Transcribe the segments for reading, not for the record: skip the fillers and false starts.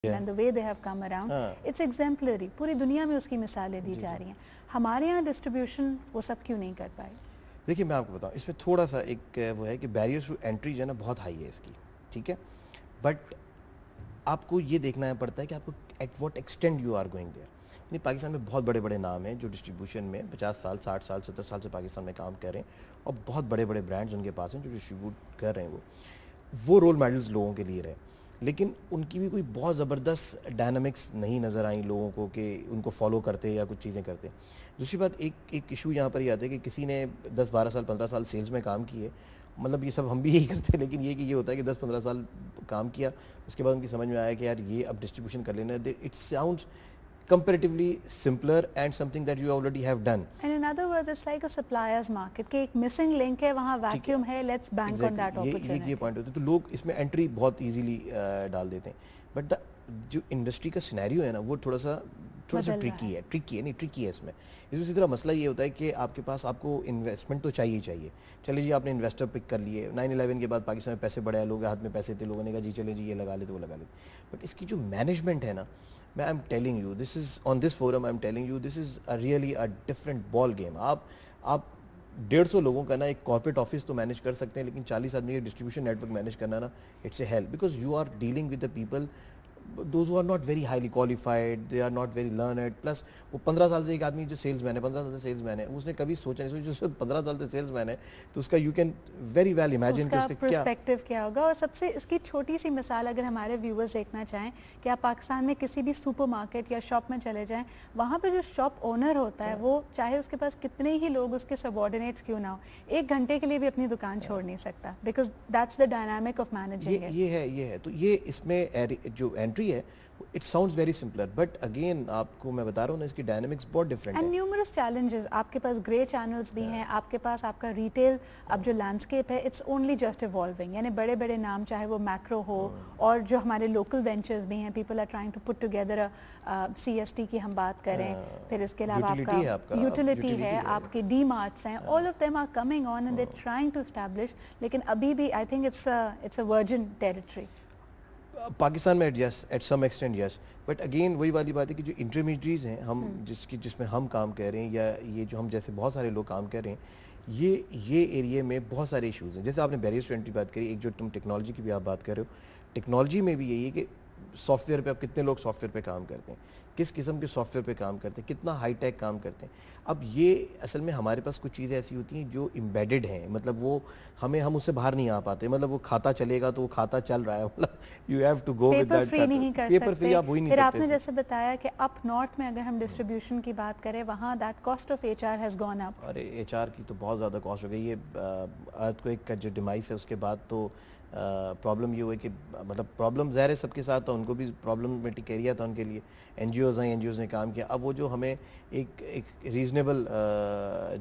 and the way they have come around, it's exemplary. पूरी दुनिया में उसकी मिसालें दी जा रही हैं. हमारे यहाँ डिस्ट्रीब्यूशन वो सब क्यों नहीं कर पाए? देखिए मैं आपको बताऊँ, इसमें थोड़ा सा एक वो है कि बैरियर्स टू एंट्री जो है ना बहुत हाई है इसकी, ठीक है, बट आपको ये देखना पड़ता है कि आपको at what extend you are going there. यानी पाकिस्तान में बहुत बड़े बड़े नाम हैं जो डिस्ट्रीब्यूशन में 50 साल 60 साल 70 साल से पाकिस्तान में काम कर रहे हैं और बहुत बड़े बड़े ब्रांड्स उनके पास हैं जो डिस्ट्रीब्यूट कर रहे हैं. वो रोल मॉडल्स लोगों के लिए रहे, लेकिन उनकी भी कोई बहुत ज़बरदस्त डायनामिक्स नहीं नज़र आई लोगों को कि उनको फॉलो करते या कुछ चीज़ें करते. दूसरी बात, एक इशू यहाँ पर ये आता है कि किसी ने 10-12 साल 15 साल सेल्स में काम किए, मतलब ये सब हम भी यही करते हैं, लेकिन ये कि ये होता है कि 10-15 साल काम किया, उसके बाद उनकी समझ में आया कि यार ये अब डिस्ट्रीब्यूशन कर लेना. It sounds comparatively simpler and something that you already have done. And in other words, it's like a suppliers market कि एक missing link है, वहाँ vacuum है, let's bank on that opportunity. ये पॉइंट होता है, तो लोग इसमें एंट्री बहुत इजीली डाल देते हैं, बट जो इंडस्ट्री का सिनेरियो है ना वो थोड़ा सा ट्रिकी है. इसमें सीधा मसला ये होता है कि आपके पास आपको इन्वेस्टमेंट तो चाहिए. चलिए जी, आपने इन्वेस्टर पिक कर लिए, 9/11 के बाद पाकिस्तान में पैसे बढ़े, लोगों के हाथ में पैसे थे, लोगों ने कहा जी चले जी ये लगा लेते वो लगा लेते, बट इसकी जो मैनेजमेंट है ना, मैं I am telling you, this is on this forum, I am telling you, this is really a different ball game. आप 150 लोगों का ना एक कॉर्पोरेट ऑफिस तो मैनेज कर सकते हैं, लेकिन 40 आदमी का डिस्ट्रीब्यूशन नेटवर्क मैनेज करना ना, it's a help, because you are dealing with the people those who are not very highly qualified, they are not very learned. plus वो 15 साल से एक आदमी जो सेल्समैन है, 15 साल से सेल्समैन है, उसने कभी सोचा नहीं, जो 15 साल से सेल्समैन है, तो उसका you can very well imagine कि उसका पर्सपेक्टिव क्या होगा. और सबसे इसकी छोटी सी मिसाल अगर हमारे व्यूअर्स देखना चाहें कि आप पाकिस्तान में किसी भी सुपरमार्केट या शॉप में चले जाएं, वहाँ पे जो शॉप ओनर होता है वो चाहे उसके पास कितने ही लोग उसके सबऑर्डिनेट्स क्यों ना हो, 1 घंटे के लिए भी अपनी दुकान छोड़ नहीं सकता, because that's the dynamic of managing. ये है तो ये इसमें जो एंट्री है it sounds very simpler, but again आपको मैं बता रहा हूँ ना, इसकी डायनामिक्स बहुत डिफरेंट है. एंड न्यूमरस चैलेंजेस, आपके पास ग्रे चैनल्स भी हैं, आपके पास आपका रिटेल अब जो लैंडस्केप है इट्स ओनली जस्ट इवॉल्विंग. यानी बड़े बड़े नाम चाहे वो मैक्रो हो और जो हमारे लोकल वेंचर्स भी हैं, people are trying to put together CST की हम बात करें, फिर इसके अलावा आपका यूटिलिटी है, आपके डी मार्ट्स हैं, all of them are coming on and they are trying to establish, लेकिन अभी भी I think it's a virgin territory. Pakistan में at some extent yes, but again वही वाली बात है कि जो इंटरमीडिएट्स हैं हम जिसमें हम काम कर रहे हैं, या ये जो हम जैसे बहुत सारे लोग काम कर रहे हैं, ये एरिया में बहुत सारे इश्यूज़ हैं. जैसे आपने बैरियर्स टू एंट्री बात करी, एक जो तुम टेक्नोलॉजी की भी आप बात कर रहे हो, टेक्नोलॉजी में भी यही है कि सॉफ्टवेयर पे आप कितने लोग सॉफ्टवेयर पे काम करते हैं, किस किस्म के सॉफ्टवेयर पे काम करते हैं, कितना हाई टेक काम करते हैं. अब ये असल में हमारे पास कुछ चीज़ें ऐसी होती हैं जो एम्बेडेड हैं, मतलब वो हम उससे बाहर नहीं आ पाते, मतलब वो खाता चलेगा तो वो खाता चल रहा है, मतलब you have to go with that. Paper free आप हो ही नहीं सकते. फिर सकते. आपने जैसे बताया कि अप नॉर्थ में अगर हम डिस्ट्रीब्यूशन की बात करें, वहाँ that cost of HR has gone up. अरे HR की तो बहुत ज़्यादा कॉस्ट हो गई. ये अर्थक्वेक का जो डिमाइस है उसके बाद तो प्रॉब्लम ये हुई कि मतलब प्रॉब्लम ज़ाहिर है सबके साथ था, उनको भी प्रॉब्लमेटिक एरिया था उनके लिए. NGOs ने काम किया. अब वो जो हमें एक रीज़नेबल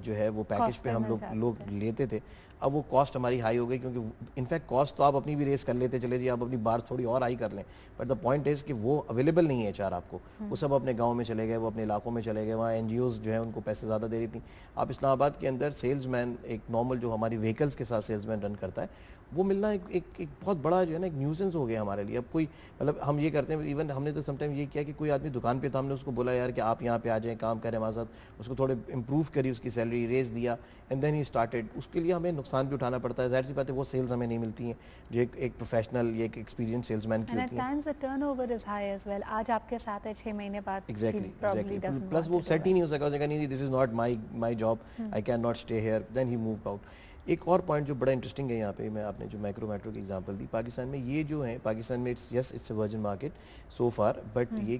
जो है वो पैकेज पे हम लोग लेते थे, अब वो कॉस्ट हमारी हाई हो गई, क्योंकि इनफैक्ट कॉस्ट तो आप अपनी भी रेस कर लेते चले जी, आप अपनी बार थोड़ी और हाई कर लें, बट द पॉइंट इज़ कि वो अवेलेबल नहीं है HR आपको. वो सब अपने गांव में चले गए, वो अपने इलाकों में चले गए, वहाँ NGOs जो है उनको पैसे ज़्यादा दे रही थी. आप इस्लामाबाद के अंदर सेल्समैन, एक नॉर्मल जो हमारी व्हीकल्स के साथ सेल्समैन रन करता है, वो मिलना एक बहुत बड़ा जो है ना एक न्यूसेंस हो गया हमारे लिए. अब कोई मतलब हम ये करते हैं, इवन हमने तो समटाइम ये किया कि कोई आदमी दुकान पे था, हमने उसको बोला यार कि आप यहाँ पे आ जाएं, काम करें हमारे साथ, उसको थोड़े इम्प्रूव करी, उसकी सैलरी रेज दिया, एंड देन ही स्टार्टेड. उसके लिए हमें नुकसान भी उठाना पड़ता है, जाहिर सी बात है वो सेल्स हमें नहीं मिलती हैं जो एक प्रोफेशनल या एक एक्सपीरियंस सेल्समैन की होती है. Turnover is high as well. आज आपके साथ है 6 महीने बाद. एग्जैक्टली. प्लस वो सेट ही नहीं हो सका, नहीं this is not my job, I can not stay here, then he moved out. एक और पॉइंट जो बड़ा इंटरेस्टिंग है यहाँ पे, मैं आपने जो मेट्रो की एग्जांपल दी, पाकिस्तान में ये जो है, पाकिस्तान में it's a virgin market so far, but ये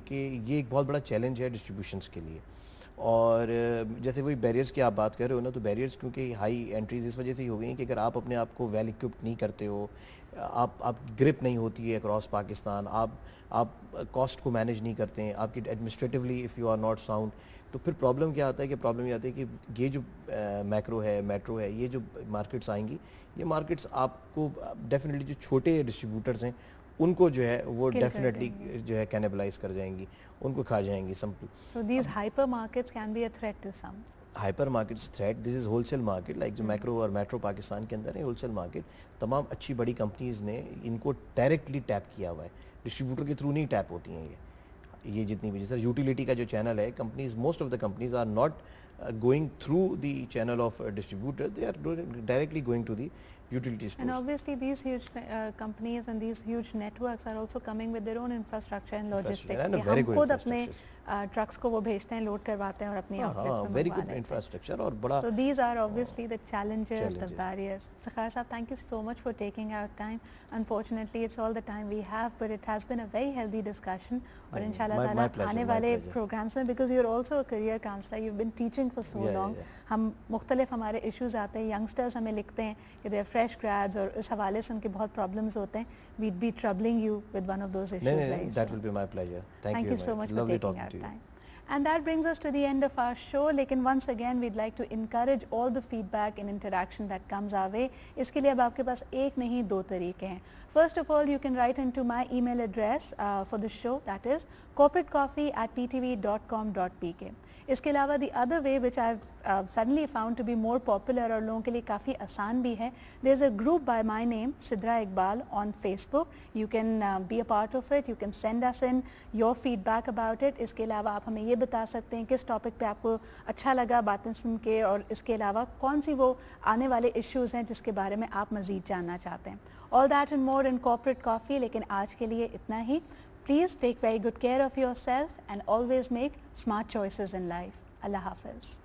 एक बहुत बड़ा चैलेंज है डिस्ट्रीब्यूशंस के लिए. और जैसे वही बैरियर्स की आप बात कर रहे हो ना, तो बैरियर्स क्योंकि हाई एंट्रीज इस वजह से ही हो गई हैं कि अगर आप अपने आप को वेल इक्विप्ड नहीं करते हो, आप ग्रिप नहीं होती है अक्रॉस पाकिस्तान, आप कॉस्ट को मैनेज नहीं करते हैं, आपकी administratively if you are not sound, तो फिर प्रॉब्लम क्या आता है कि प्रॉब्लम ये आती है कि ये जो मैक्रो है, मेट्रो है, ये जो मार्केट्स आएंगी, ये मार्केट्स आपको डेफिनेटली जो छोटे डिस्ट्रीब्यूटर्स हैं उनको जो है वो डेफिनेटली जो है कैनिबलाइज कर जाएंगी, उनको खा जाएंगी. So these hyper markets can be a threat to some. Hyper markets threat, this is wholesale market, like जो मैक्रो और मेट्रो पाकिस्तान के अंदर है होलसेल मार्केट. तमाम अच्छी बड़ी कंपनीज़ ने इनको डायरेक्टली टैप किया हुआ है. डिस्ट्रीब्यूटर के थ्रू नहीं टैप होती हैं ये जितनी भी, जैसे यूटिलिटी का जो चैनल है, companies, most of the companies are not going through the channel of a distributor, they are directly going to the utility stores. And obviously these huge companies and these huge networks are also coming with their own infrastructure and logistics. And a कि very हम good खुद अपने infrastructure. Trucks को वो भेजते हैं, load करवाते हैं और अपनी आउटलेट्स में very मंगवा good लेते हैं. infrastructure और बड़ा. So these are obviously the challenges, the barriers. Sakhar Saab, thank you so much for taking our time. Unfortunately, it's all the time we have, but it has been a very healthy discussion. और इंशाल्लाह ताला आने वाले programs में, because you're also a career counselor, you've been teaching for so long. हम मुख्तलिफ हमारे issues आते हैं, youngsters हमें लिखते हैं कि they're fresh grads और इस हवाले से उनके बहुत problems होते हैं. We'd be troubling you with one of those issues very soon. That will be my pleasure. Thank you so much for taking our time. And that brings us to the end of our show. लेकिन once again we'd like to encourage all the feedback and interaction that comes our way. इसके लिए अब आपके पास एक नहीं दो तरीके हैं. First of all, you can write into my email address for the show, that is corporatecoffee@ptv.com.pk. इसके अलावा the other way which I've suddenly found to be more popular और लोगों के लिए काफ़ी आसान भी है, there's a group by my name, Sidra Iqbal, on Facebook. You can be a part of it. You can send us in your feedback about it. इसके अलावा आप हमें ये बता सकते हैं किस टॉपिक पे आपको अच्छा लगा बातें सुन के, और इसके अलावा कौन सी वो आने वाले इश्यूज़ हैं जिसके बारे में आप मज़ीद जानना चाहते हैं. All that and more in Corporate Coffee. लेकिन आज के लिए इतना ही. Please take very good care of yourself and always make smart choices in life. Allah Hafiz.